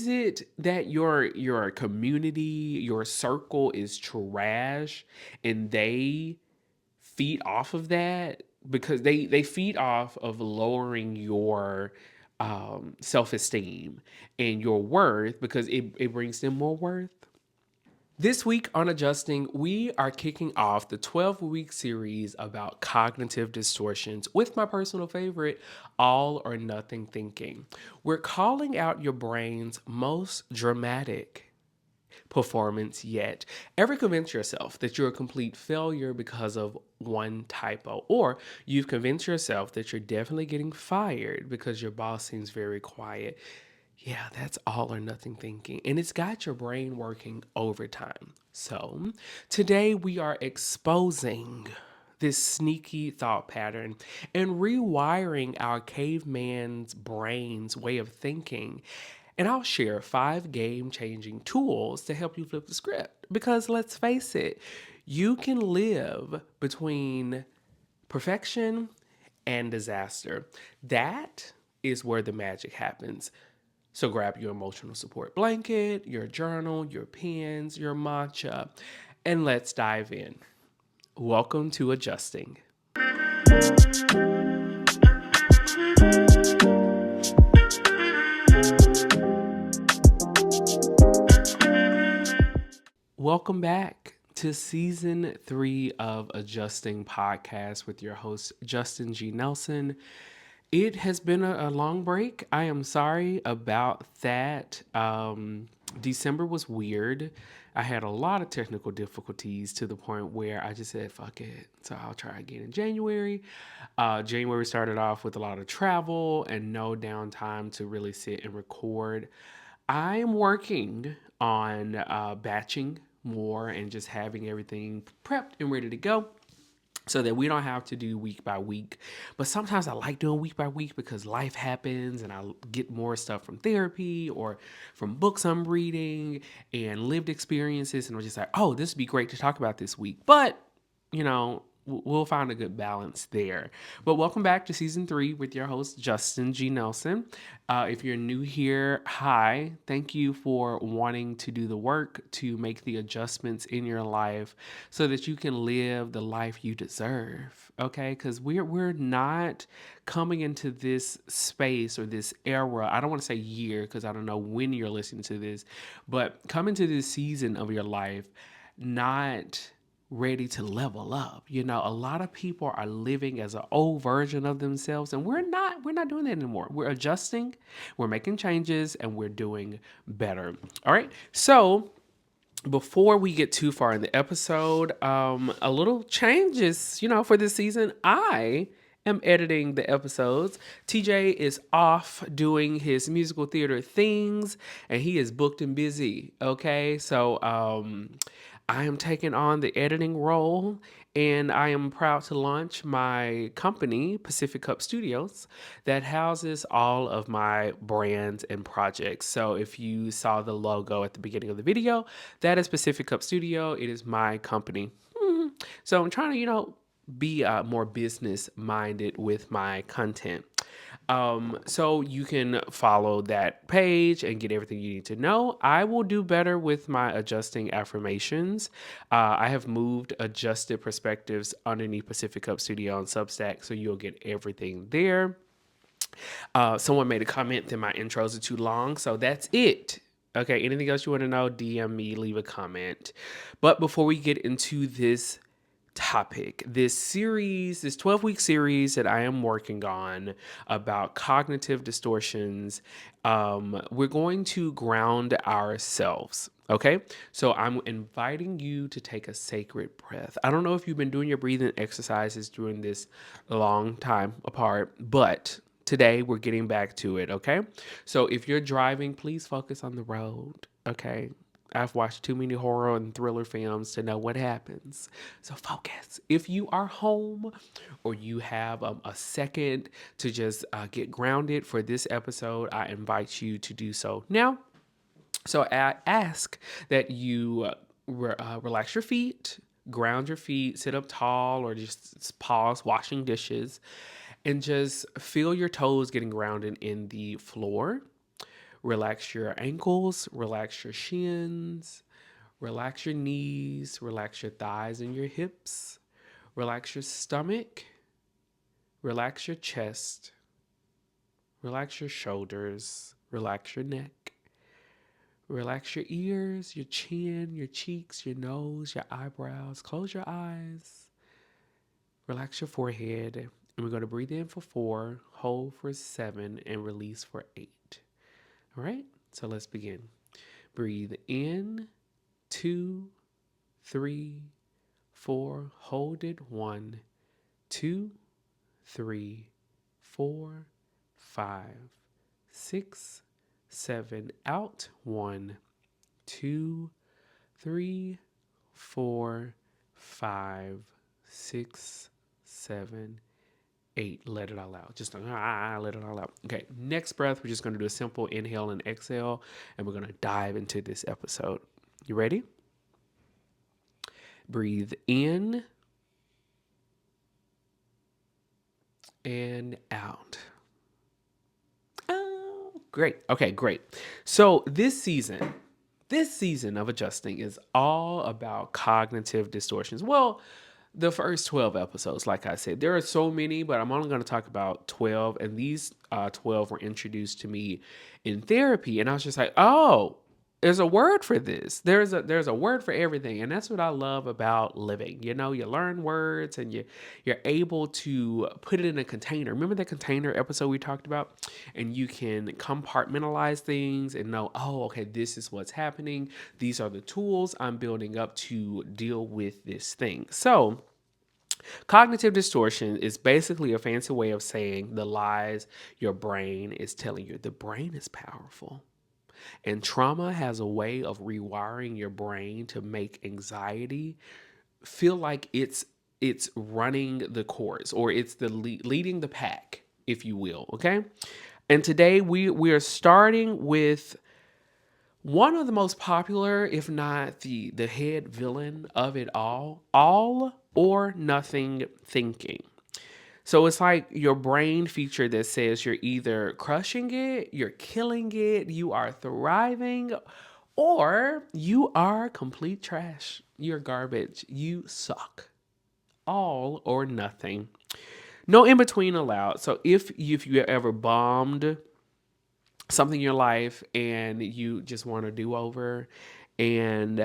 Is it that your community, your circle is trash and they feed off of that because they feed off of lowering your self-esteem and your worth because it brings them more worth? This week on Adjusting, we are kicking off the 12-week series about cognitive distortions with my personal favorite, all or nothing thinking. We're calling out your brain's most dramatic performance yet. Ever convince yourself that you're a complete failure because of one typo? Or you've convinced yourself that you're definitely getting fired because your boss seems very quiet? Yeah, that's all or nothing thinking. And it's got your brain working overtime. So today we are exposing this sneaky thought pattern and rewiring our caveman's brain's way of thinking. And I'll share 5 game-changing tools to help you flip the script. Because let's face it, you can live between perfection and disaster. That is where the magic happens. So grab your emotional support blanket, your journal, your pens, your matcha, and let's dive in. Welcome to Adjusting. Welcome back to season 3 of Adjusting Podcast with your host, Justin G. Nelson. It has been a long break. I am sorry about that. December was weird. I had a lot of technical difficulties to the point where I just said, fuck it. So I'll try again in January. January started off with a lot of travel and no downtime to really sit and record. I am working on batching more and just having everything prepped and ready to go so that we don't have to do week by week. But sometimes I like doing week by week because life happens and I get more stuff from therapy or from books I'm reading and lived experiences. And I'm just like, oh, this would be great to talk about this week. But, we'll find a good balance there. But welcome back to season 3 with your host, Justin G. Nelson. If you're new here, hi. Thank you for wanting to do the work to make the adjustments in your life so that you can live the life you deserve. Okay? Because we're not coming into this space or this era. I don't want to say year because I don't know when you're listening to this, but coming to this season of your life not ready to level up. A lot of people are living as an old version of themselves and we're not doing that anymore. We're adjusting, we're making changes and we're doing better. All right. So, before we get too far in the episode, a little changes, for this season. I am editing the episodes. TJ is off doing his musical theater things and he is booked and busy. Okay. So, I am taking on the editing role and I am proud to launch my company, Pacific Cup Studios, that houses all of my brands and projects. So if you saw the logo at the beginning of the video, that is Pacific Cup Studio. It is my company. So I'm trying to, be more business minded with my content. So you can follow that page and get everything you need to know. I will do better with my adjusting affirmations. I have moved adjusted perspectives underneath Pacific Cup Studio on Substack, so you'll get everything there. Someone made a comment that my intros are too long, so that's it. Okay, anything else you want to know, DM me, leave a comment. But before we get into this topic, this 12-week series that I am working on about cognitive distortions, we're going to ground ourselves. Okay, so I'm inviting you to take a sacred breath. I don't know if you've been doing your breathing exercises during this long time apart, but today we're getting back to it. Okay, so if you're driving, please focus on the road. Okay, I've watched too many horror and thriller films to know what happens. So focus. If you are home or you have a second to just get grounded for this episode, I invite you to do so now. So I ask that you relax your feet, ground your feet, sit up tall, or just pause washing dishes, and just feel your toes getting grounded in the floor. Relax your ankles, relax your shins, relax your knees, relax your thighs and your hips, relax your stomach, relax your chest, relax your shoulders, relax your neck, relax your ears, your chin, your cheeks, your nose, your eyebrows. Close your eyes, relax your forehead. And we're going to breathe in for 4, hold for 7, and release for 8. All right, so let's begin. Breathe in, 2, 3, 4. Hold it, 1, 2, 3, 4, 5, 6, 7. Out, 1, 2, 3, 4, 5, 6, 7, 8. Let it all out. Just let it all out. Okay, next breath, we're just going to do a simple inhale and exhale, and we're going to dive into this episode. You ready? Breathe in and out. Oh, great. Okay, great. So this season of adjusting is all about cognitive distortions. Well, the first 12 episodes, like I said, there are so many, but I'm only going to talk about 12. And these 12 were introduced to me in therapy. And I was just like, oh, there's a word for this. There's a word for everything. And that's what I love about living. You know, you learn words and you're able to put it in a container. Remember the container episode we talked about? And you can compartmentalize things and know, oh, okay, this is what's happening. These are the tools I'm building up to deal with this thing. So, cognitive distortion is basically a fancy way of saying the lies your brain is telling you. The brain is powerful. And trauma has a way of rewiring your brain to make anxiety feel like it's running the course, or it's the leading the pack, if you will. Okay. And today we are starting with one of the most popular, if not the head villain of it all or nothing thinking. So it's like your brain feature that says you're either crushing it, you're killing it, you are thriving, or you are complete trash. You're garbage. You suck. All or nothing. No in between allowed. So if you ever bombed something in your life and you just want to do over, and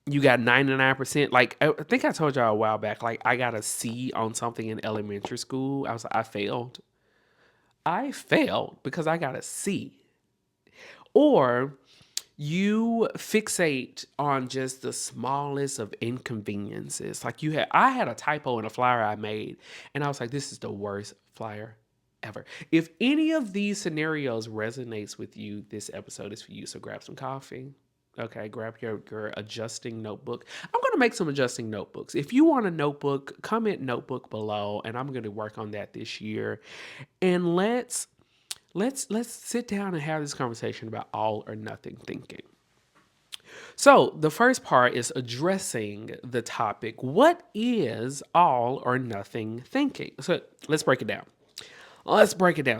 you got 99%, like I think I told y'all a while back, like I got a C on something in elementary school. I failed because I got a C. Or you fixate on just the smallest of inconveniences. Like I had a typo in a flyer I made, and I was like, this is the worst flyer ever. If any of these scenarios resonates with you, this episode is for you. So grab some coffee. Okay, grab your adjusting notebook. I'm going to make some adjusting notebooks. If you want a notebook, comment notebook below, and I'm going to work on that this year. And let's sit down and have this conversation about all or nothing thinking. So, the first part is addressing the topic. What is all or nothing thinking? So, let's break it down.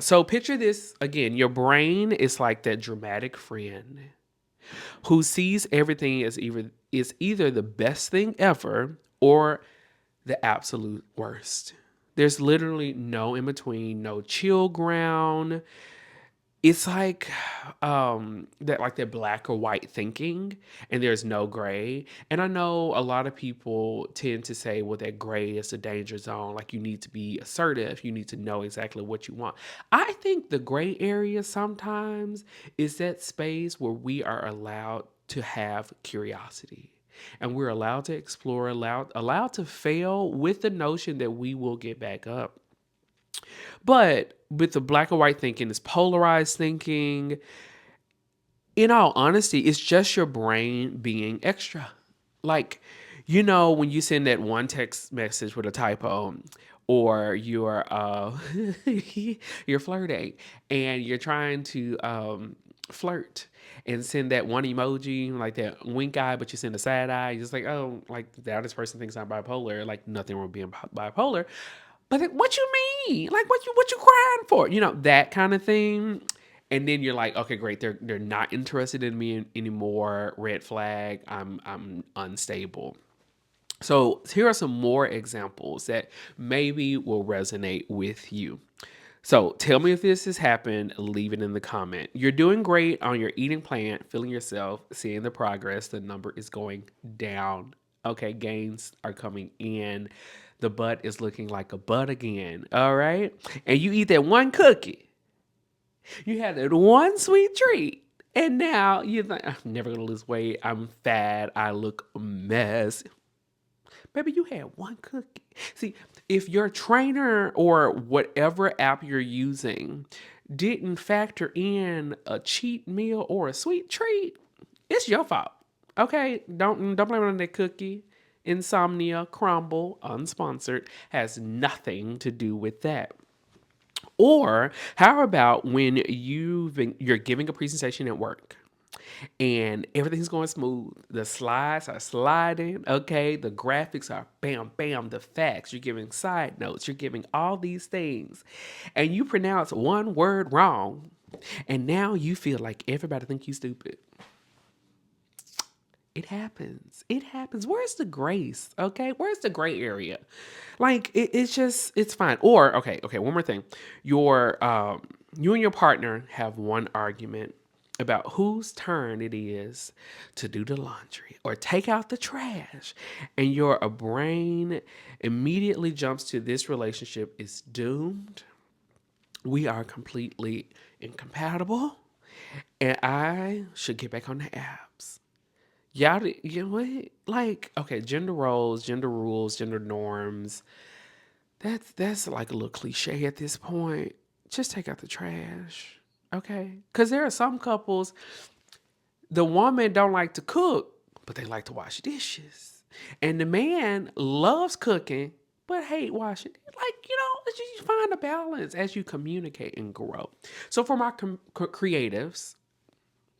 So, picture this again. Your brain is like that dramatic friend who sees everything as either the best thing ever or the absolute worst. There's literally no in between, no chill ground. It's like that black or white thinking, and there's no gray. And I know a lot of people tend to say, well, that gray is a danger zone. Like, you need to be assertive, you need to know exactly what you want. I think the gray area sometimes is that space where we are allowed to have curiosity, and we're allowed to explore, allowed to fail with the notion that we will get back up. But with the black or white thinking, this polarized thinking, in all honesty, it's just your brain being extra. Like, when you send that one text message with a typo, or you're flirting and you're trying to flirt and send that one emoji, like that wink eye, but you send a sad eye. You're just like, oh, like now this person thinks I'm bipolar. Like, nothing wrong with being bipolar. But what you mean? Like, what you crying for? That kind of thing. And then you're like, okay, great, they're not interested in me anymore. Red flag. I'm unstable. So here are some more examples that maybe will resonate with you. So tell me if this has happened. Leave it in the comment. You're doing great on your eating plan, feeling yourself, seeing the progress. The number is going down. Okay, gains are coming in. The butt is looking like a butt again. All right. And you eat that one cookie. You had that one sweet treat. And now you think, I'm never going to lose weight. I'm fat. I look a mess. Baby, you had one cookie. See, if your trainer or whatever app you're using didn't factor in a cheat meal or a sweet treat, it's your fault. Okay? Don't blame it on that cookie. Insomnia, crumble, unsponsored, has nothing to do with that. Or how about when you're giving a presentation at work and everything's going smooth. The slides are sliding, okay? The graphics are bam, bam, the facts. You're giving side notes, you're giving all these things, and you pronounce one word wrong, and now you feel like everybody think you stupid. It happens. It happens. Where's the grace? Okay. Where's the gray area? Like it's just it's fine. Or okay, one more thing. You and your partner have one argument about whose turn it is to do the laundry or take out the trash. And your brain immediately jumps to this relationship is doomed. We are completely incompatible. And I should get back on the apps. Y'all, you know what? Like, okay, gender roles, gender rules, gender norms. That's like a little cliche at this point. Just take out the trash, okay? Because there are some couples, the woman don't like to cook, but they like to wash dishes, and the man loves cooking but hate washing. Like you find a balance as you communicate and grow. So for my creatives,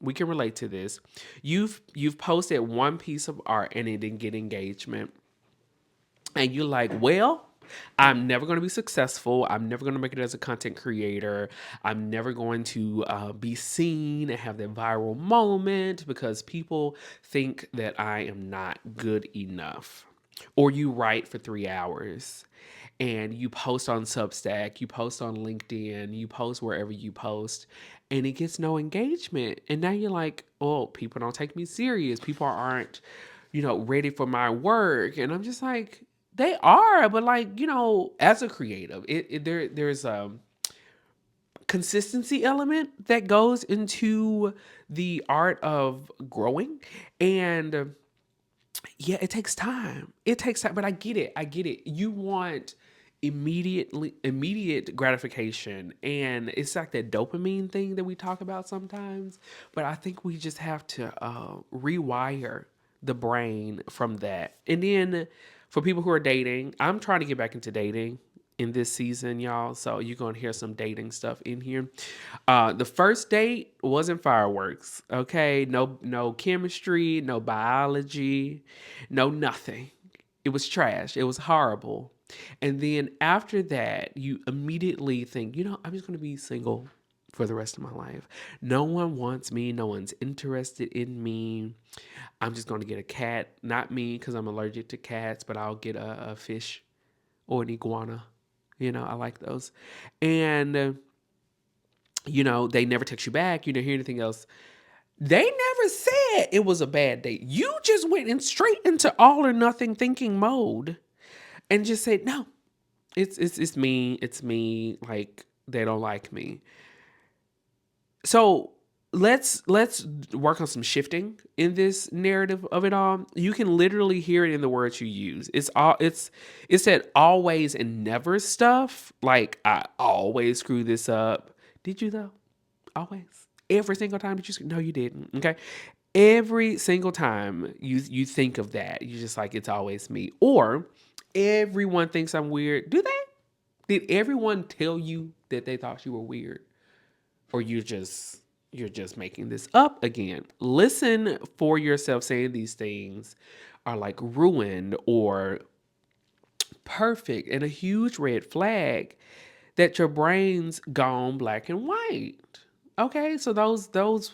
we can relate to this. You've posted one piece of art and it didn't get engagement, and you're like, well, I'm never going to be successful. I'm never going to make it as a content creator. I'm never going to be seen and have that viral moment because people think that I am not good enough. Or you write for 3 hours and you post on Substack, you post on LinkedIn, you post wherever you post, and it gets no engagement. And now you're like, oh, people don't take me serious. People aren't, ready for my work. And I'm just like, they are, but like, as a creative, there's a consistency element that goes into the art of growing. And yeah, it takes time. It takes time, but I get it. I get it. You want immediate gratification, and it's like that dopamine thing that we talk about sometimes. But I think we just have to rewire the brain from that. And then for people who are dating, I'm trying to get back into dating in this season, y'all. So you're gonna hear some dating stuff in here. The first date wasn't fireworks. Okay, no chemistry, no biology, no nothing. It was trash. It was horrible. And then after that, you immediately think, I'm just gonna be single for the rest of my life. No one wants me. No one's interested in me. I'm just gonna get a cat. Not me, because I'm allergic to cats, but I'll get a fish or an iguana. I like those. And they never text you back. You don't hear anything else. They never said it was a bad date. You just went in straight into all or nothing thinking mode and just said, no, it's me. It's me. Like, they don't like me. So let's work on some shifting in this narrative of it all. You can literally hear it in the words you use. It's that always and never stuff. Like, I always screw this up. Did you though? Always. Every single time did you? No, you didn't. Okay. Every single time you think of that, you just like, it's always me. Or everyone thinks I'm weird. Do they? Did everyone tell you that they thought you were weird? Or you're just making this up again. Listen for yourself. Saying these things are like ruined or perfect, and a huge red flag that your brain's gone black and white. Okay, so those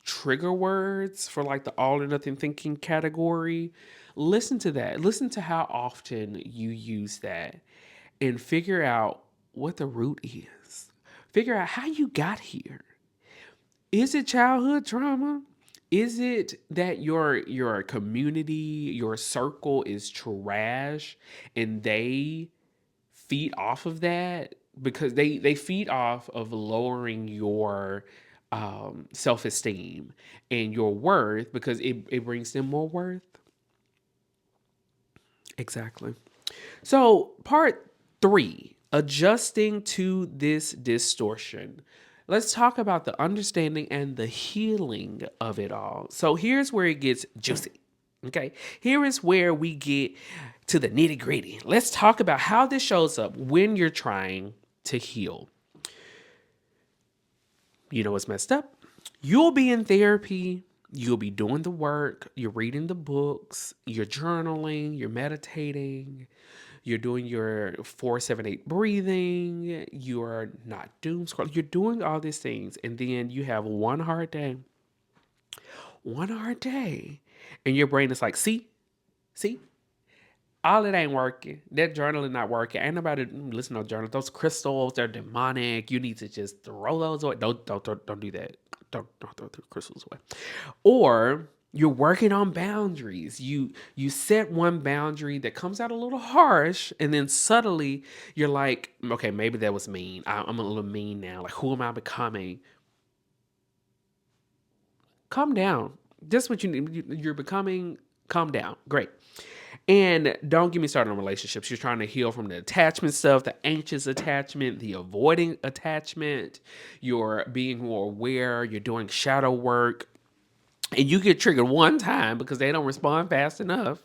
trigger words for like the all or nothing thinking category, listen to that. Listen to how often you use that and figure out what the root is. Figure out how you got here. Is it childhood trauma? Is it that your community, your circle is trash and they feed off of that because they feed off of lowering your self-esteem and your worth because it brings them more worth. Exactly. So part 3, adjusting to this distortion. Let's talk about the understanding and the healing of it all. So here's where it gets juicy. Okay, here is where we get to the nitty gritty. Let's talk about how this shows up when you're trying to heal. You know what's messed up? You'll be in therapy, you'll be doing the work, you're reading the books, you're journaling, you're meditating, you're doing your 478 breathing, you're not doom scrolling, you're doing all these things, and then you have one hard day, and your brain is like, see, all it ain't working. That journal is not working. Ain't nobody listen to journals. Those crystals, they're demonic. You need to just throw those away. Don't do that. Don't throw the crystals away. Or you're working on boundaries. You set one boundary that comes out a little harsh, and then suddenly you're like, okay, maybe that was mean. I'm a little mean now. Like, who am I becoming? Calm down. This is what you need. You're becoming. Calm down. Great. And don't get me started on relationships. You're trying to heal from the attachment stuff, the anxious attachment, the avoiding attachment. You're being more aware. You're doing shadow work. And you get triggered one time because they don't respond fast enough.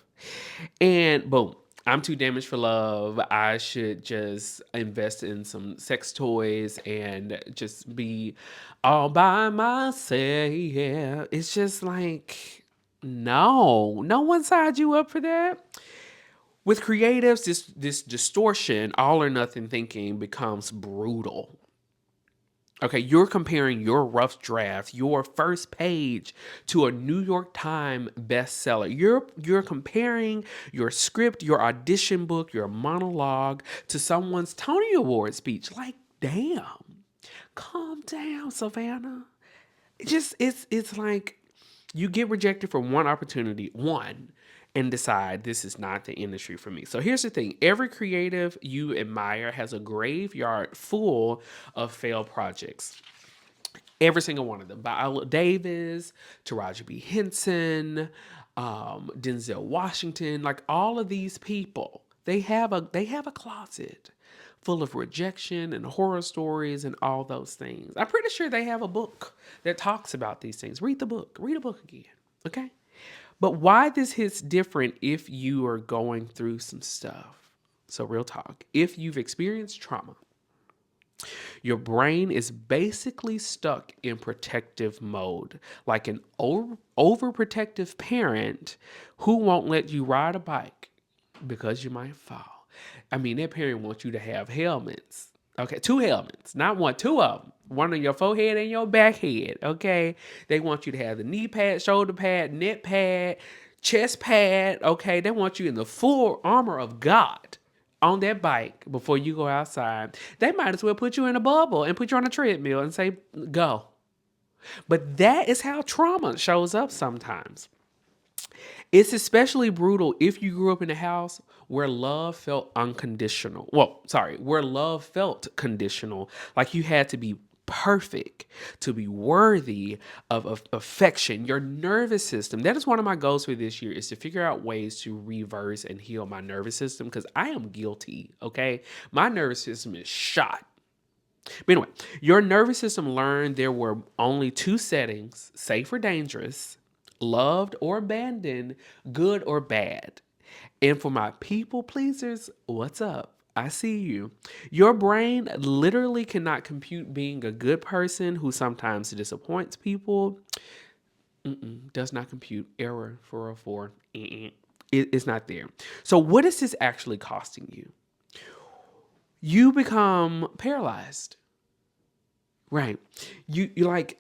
And boom, I'm too damaged for love. I should just invest in some sex toys and just be all by myself. Yeah, it's just like, no one signed you up for that. With creatives, this distortion, all or nothing thinking becomes brutal. Okay, you're comparing your rough draft, your first page to a New York Times bestseller. You're comparing your script, your audition book, your monologue to someone's Tony Award speech. Like, damn. Calm down, Savannah. It's like you get rejected for one opportunity, and decide this is not the industry for me. So here's the thing. Every creative you admire has a graveyard full of failed projects. Every single one of them. Viola Davis, Taraji B. Henson, Denzel Washington, like all of these people, they have a closet full of rejection and horror stories and all those things. I'm pretty sure they have a book that talks about these things. Read the book. Read a book again. Okay? But why this hits different if you are going through some stuff. So real talk. If you've experienced trauma, your brain is basically stuck in protective mode, like an overprotective parent who won't let you ride a bike because you might fall. I mean, that parent wants you to have helmets. Okay, 2 helmets, not one, 2 of them. One on your forehead and your back head. Okay, they want you to have the knee pad, shoulder pad, neck pad, chest pad. Okay, they want you in the full armor of God on that bike before you go outside. They might as well put you in a bubble and put you on a treadmill and say, go. But that is how trauma shows up sometimes. It's especially brutal if you grew up in a house where love felt unconditional. Well, sorry, where love felt conditional. Like you had to be perfect to be worthy of affection. Your nervous system, that is one of my goals for this year, is to figure out ways to reverse and heal my nervous system because I am guilty, okay? My nervous system is shot. But anyway, your nervous system learned there were only 2 settings, safe or dangerous, loved or abandoned, good or bad. And for my people pleasers, what's up? I see you. Your brain literally cannot compute being a good person who sometimes disappoints people. Does not compute. Error 404. It's not there. So what is this actually costing you? You become paralyzed. Right. You like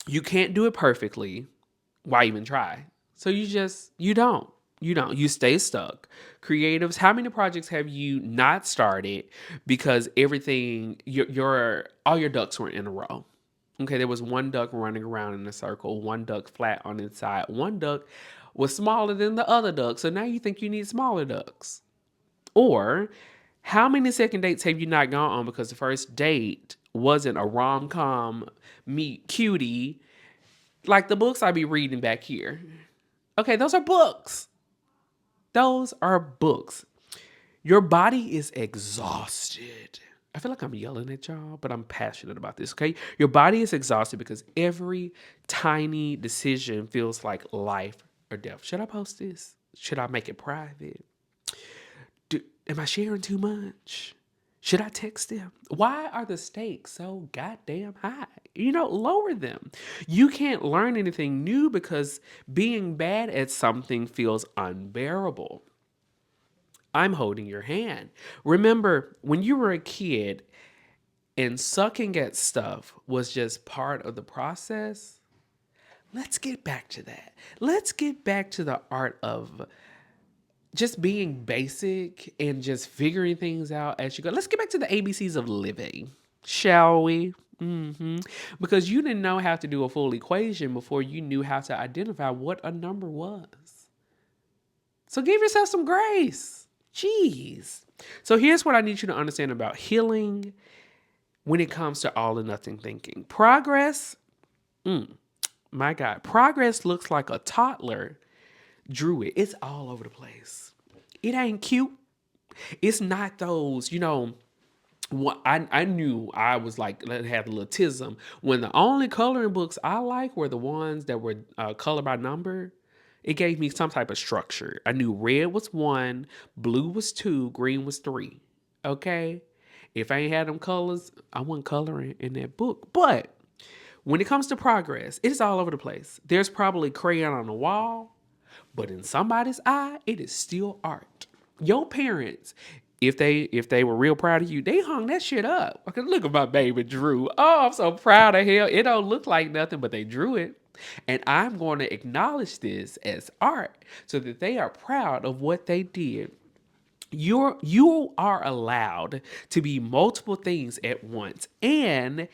you can't do it perfectly. Why even try? So you don't. You don't. You stay stuck. Creatives, how many projects have you not started because everything your all your ducks were in a row? Okay, there was one duck running around in a circle, one duck flat on its side, one duck was smaller than the other duck. So now you think you need smaller ducks. Or how many second dates have you not gone on because the first date wasn't a rom com meet cutie like the books I be reading back here? Okay, those are books. Those are books. Your body is exhausted. I feel like I'm yelling at y'all, but I'm passionate about this, okay? Your body is exhausted because every tiny decision feels like life or death. Should I post this? Should I make it private? Am I sharing too much? Should I text them? Why are the stakes so goddamn high? Lower them. You can't learn anything new because being bad at something feels unbearable. I'm holding your hand. Remember, when you were a kid and sucking at stuff was just part of the process? Let's get back to that. Let's get back to the art of just being basic and just figuring things out as you go. Let's get back to the ABCs of living, shall we? Because you didn't know how to do a full equation before you knew how to identify what a number was. So give yourself some grace. Jeez. So here's what I need you to understand about healing when it comes to all or nothing thinking. Progress, my God, progress looks like a toddler drew it. It's all over the place. It ain't cute. It's not those, what I knew I was like had a little tism when the only coloring books I like were the ones that were color by number. It gave me some type of structure. I knew red was one, blue was two, green was three. Okay, if I ain't had them colors, I wasn't coloring in that book. But when it comes to progress, it is all over the place. There's probably crayon on the wall, but in somebody's eye, it is still art. Your parents, if they were real proud of you, they hung that shit up. Okay, look at my baby Drew. Oh, I'm so proud of him. It don't look like nothing, but they drew it. And I'm going to acknowledge this as art so that they are proud of what they did. You are allowed to be multiple things at once. And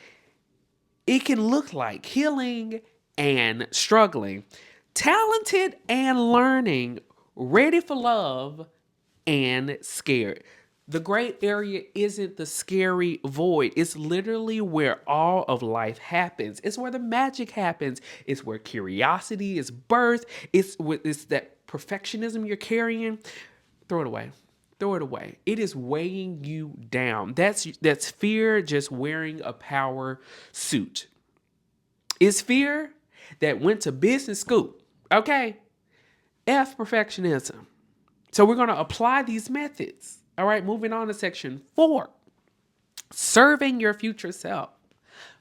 it can look like healing and struggling, talented and learning, ready for love and scared. The gray area isn't the scary void. It's literally where all of life happens. It's where the magic happens. It's where curiosity is birthed. It's that perfectionism you're carrying. Throw it away. Throw it away. It is weighing you down. That's fear just wearing a power suit. It's fear that went to business school. Okay? F perfectionism. So we're going to apply these methods. All right, moving on to section 4. Serving your future self.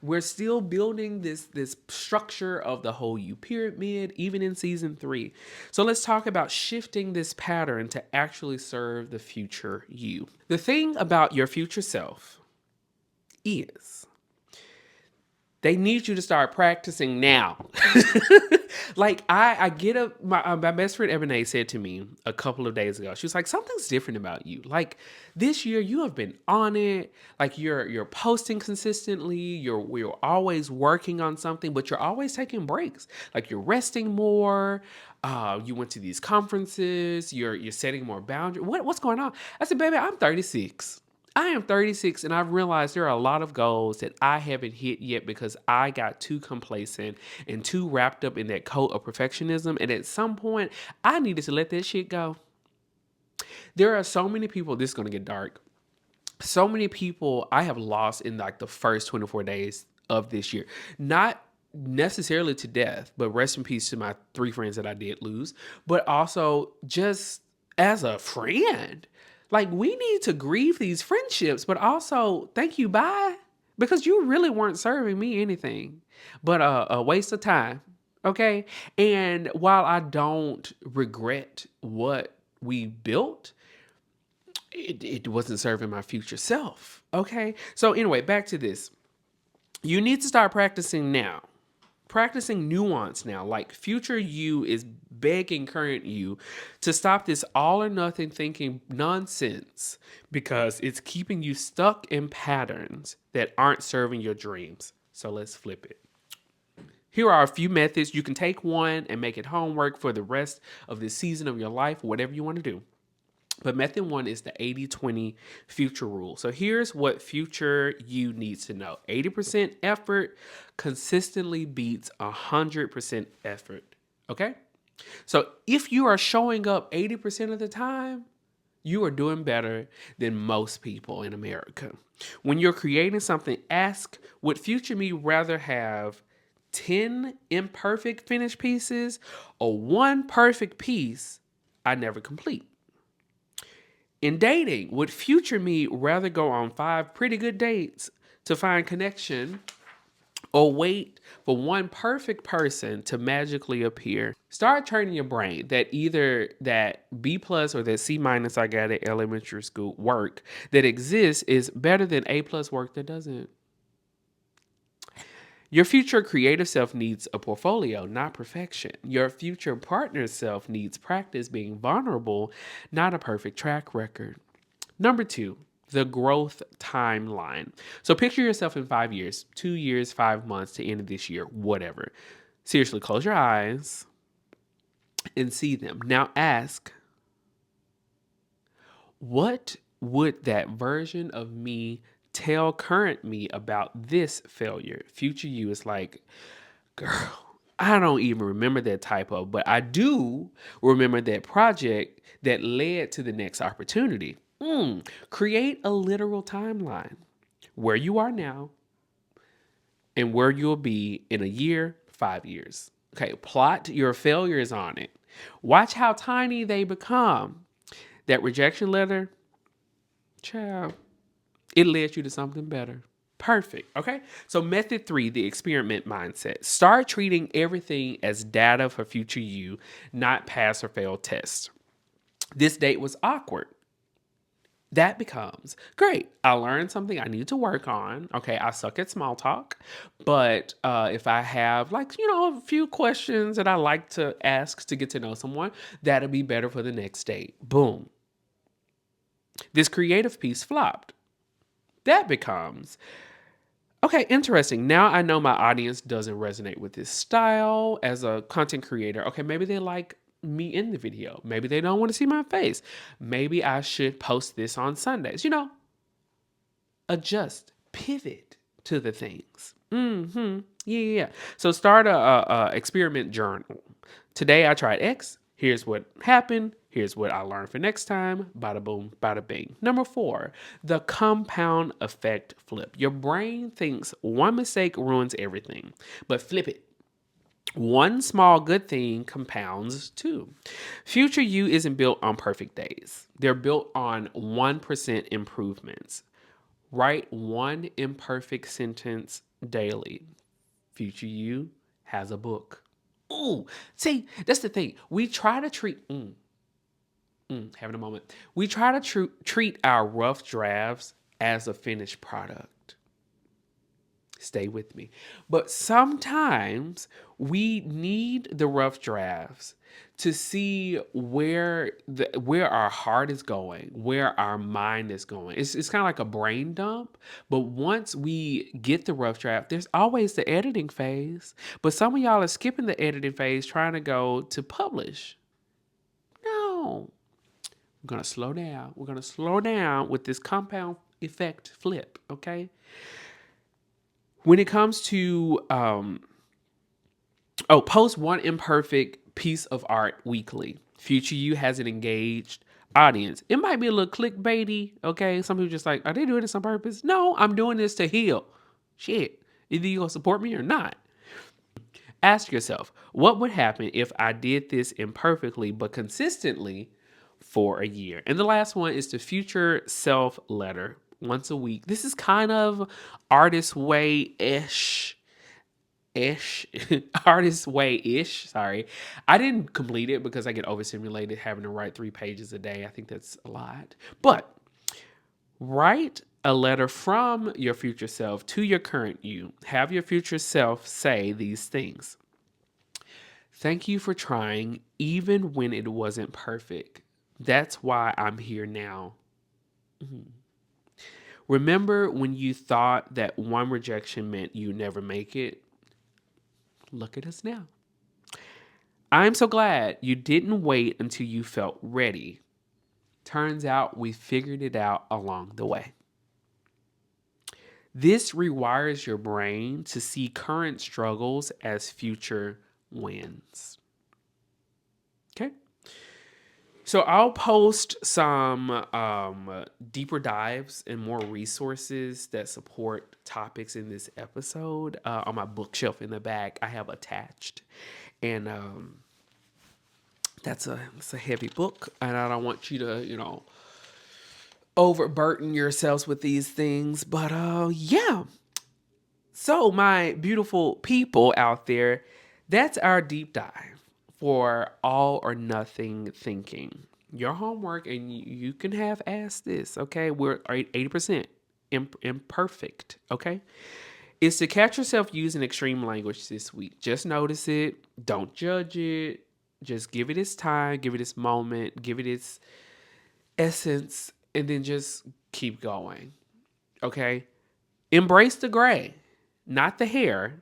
We're still building this structure of the whole you pyramid, even in season 3. So let's talk about shifting this pattern to actually serve the future you. The thing about your future self is they need you to start practicing now. Like I get up. My best friend Ebony said to me a couple of days ago. She was like, "Something's different about you. Like this year, you have been on it. Like you're posting consistently. You're always working on something, but you're always taking breaks. Like you're resting more. You went to these conferences. You're setting more boundaries. What's going on?" I said, "Baby, I'm 36." I am 36 and I've realized there are a lot of goals that I haven't hit yet because I got too complacent and too wrapped up in that coat of perfectionism. And at some point, I needed to let that shit go. There are so many people, this is going to get dark. So many people I have lost in like the first 24 days of this year. Not necessarily to death, but rest in peace to my 3 friends that I did lose, but also just as a friend. Like we need to grieve these friendships, but also thank you, bye, because you really weren't serving me anything but a waste of time. Okay. And while I don't regret what we built, it wasn't serving my future self. Okay. So anyway, back to this. You need to start practicing now. Practicing nuance now. Like future you is begging current you to stop this all or nothing thinking nonsense because it's keeping you stuck in patterns that aren't serving your dreams. So let's flip it. Here are a few methods. You can take one and make it homework for the rest of this season of your life, whatever you want to do. But method one is the 80-20 future rule. So here's what future you needs to know. 80% effort consistently beats 100% effort. Okay? So if you are showing up 80% of the time, you are doing better than most people in America. When you're creating something, ask, would future me rather have 10 imperfect finished pieces or one perfect piece I never complete? In dating, would future me rather go on 5 pretty good dates to find connection or wait for one perfect person to magically appear? Start training your brain that either that B plus or that C minus I got at elementary school work that exists is better than A plus work that doesn't. Your future creative self needs a portfolio, not perfection. Your future partner self needs practice being vulnerable, not a perfect track record. Number two, the growth timeline. So picture yourself in 5 years, 2 years, 5 months to end of this year, whatever. Seriously, close your eyes and see them. Now ask, what would that version of me tell current me about this failure? Future you is like, girl, I don't even remember that typo, but I do remember that project that led to the next opportunity. Create a literal timeline where you are now and where you'll be in a year, 5 years. Okay, plot your failures on it. Watch how tiny they become. That rejection letter, child, it led you to something better. Perfect. Okay. So, method three, the experiment mindset. Start treating everything as data for future you, not pass or fail tests. This date was awkward. That becomes great. I learned something I need to work on. Okay. I suck at small talk. But if I have, like, a few questions that I like to ask to get to know someone, that'll be better for the next date. Boom. This creative piece flopped. That becomes okay, interesting. Now I know my audience doesn't resonate with this style as a content creator. Okay, maybe they like me in the video. Maybe they don't want to see my face. Maybe I should post this on Sundays. Adjust, pivot to the things. Yeah. So start a experiment journal. Today I tried X. Here's what happened. Here's what I learned for next time. Bada boom, bada bing. Number four, the compound effect flip. Your brain thinks one mistake ruins everything, but flip it. One small good thing compounds too. Future you isn't built on perfect days. They're built on 1% improvements. Write one imperfect sentence daily. Future you has a book. Ooh, see, that's the thing. We try to having a moment. We try to treat our rough drafts as a finished product. Stay with me. But sometimes we need the rough drafts to see where our heart is going, where our mind is going. It's kind of like a brain dump. But once we get the rough draft, there's always the editing phase. But some of y'all are skipping the editing phase trying to go to publish. No. We're going to slow down. We're going to slow down with this compound effect flip, okay? When it comes to, post one imperfect piece of art weekly. Future you has an engaged audience. It might be a little clickbaity, okay? Some people just like, are they doing this on purpose? No, I'm doing this to heal. Shit. Either you going to support me or not. Ask yourself, what would happen if I did this imperfectly but consistently for a year? And the last one is the future self letter once a week. This is kind of artist way ish artist way ish. Sorry. I didn't complete it because I get overstimulated having to write 3 pages a day. I think that's a lot. But write a letter from your future self to your current you. Have your future self say these things. Thank you for trying, even when it wasn't perfect. That's why I'm here now. Remember when you thought that one rejection meant you never make it? Look at us now. I'm so glad you didn't wait until you felt ready. Turns out we figured it out along the way. This rewires your brain to see current struggles as future wins. Okay? So I'll post some deeper dives and more resources that support topics in this episode on my bookshelf in the back I have attached. And it's a heavy book, and I don't want you to, overburden yourselves with these things. But yeah. So my beautiful people out there, that's our deep dive for all or nothing thinking. Your homework, and you can have asked this, okay? We're 80% imperfect, okay? Is to catch yourself using extreme language this week. Just notice it. Don't judge it. Just give it its time, give it its moment, give it its essence, and then just keep going, okay? Embrace the gray, not the hair,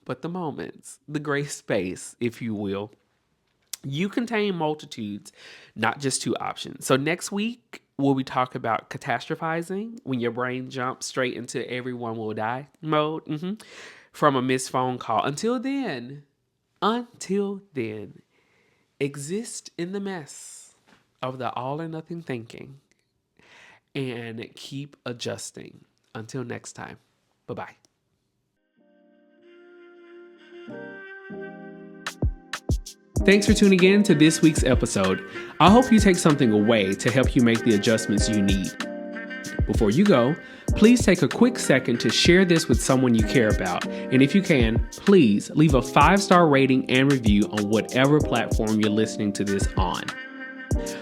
but the moments, the gray space, if you will. You contain multitudes, not just two options. So next week, will we talk about catastrophizing, when your brain jumps straight into everyone will die mode from a missed phone call. Until then, exist in the mess of the all or nothing thinking and keep adjusting. Until next time, bye-bye. Thanks for tuning in to this week's episode. I hope you take something away to help you make the adjustments you need. Before you go, please take a quick second to share this with someone you care about. And if you can, please leave a 5-star rating and review on whatever platform you're listening to this on.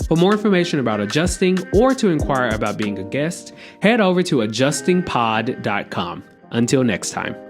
For more information about adjusting or to inquire about being a guest, head over to adjustingpod.com. Until next time.